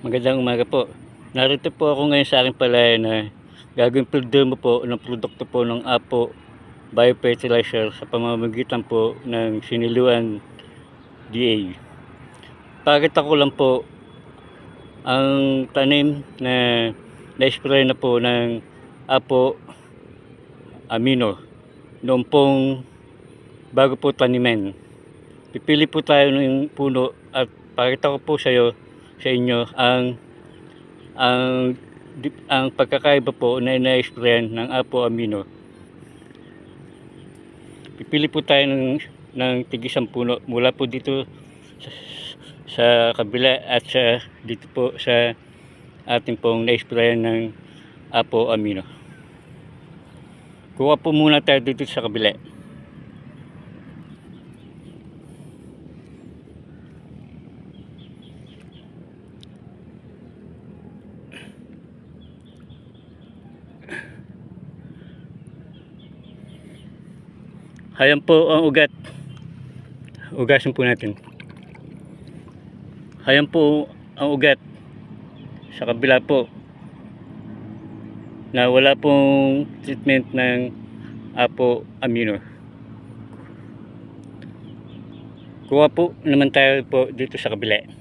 Magandang umaga po. Narito po ako ngayon sa aking palayan na gagawin mo po ng produkto po ng Apo Biofertilizer sa pamamagitan po ng Siniluan DA. Pakita ko lang po ang tanim na na-spray na po ng Apo Amino noong pong bago po tanimin. Pipili po tayo ng puno at pakita ko po sa inyo ang pagkakaiba po na ina-sprayan ng Apo Amino. Pipili po tayo ng tig-isang puno mula po dito sa kabila at dito po sa ating pong na-sprayan ng Apo Amino. Kuha po muna tayo dito sa kabila. Ayan po ang ugat. Ugasin po natin. Ayan po ang ugat sa kabila po na wala pong treatment ng Apo Amino. Kuha po naman tayo po dito sa kabila.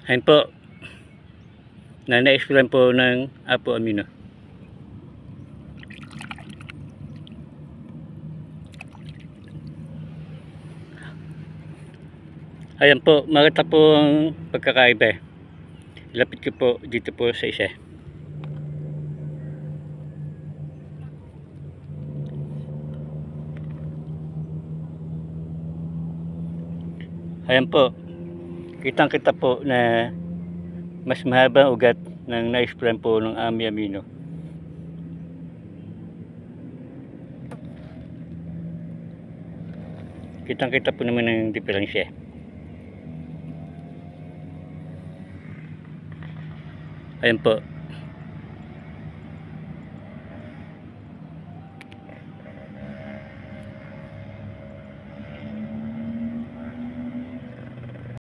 Ayan po na na-explain po ng Apo Amino. Ayan po, makita po ang pagkakaiba. Ilapit ko po dito po sa isa. Ayan po, kitang-kita po na mas mahaba ang ugat ng na-spray po ng Amino. Kitang-kita po naman ang diferensya. Ayan po.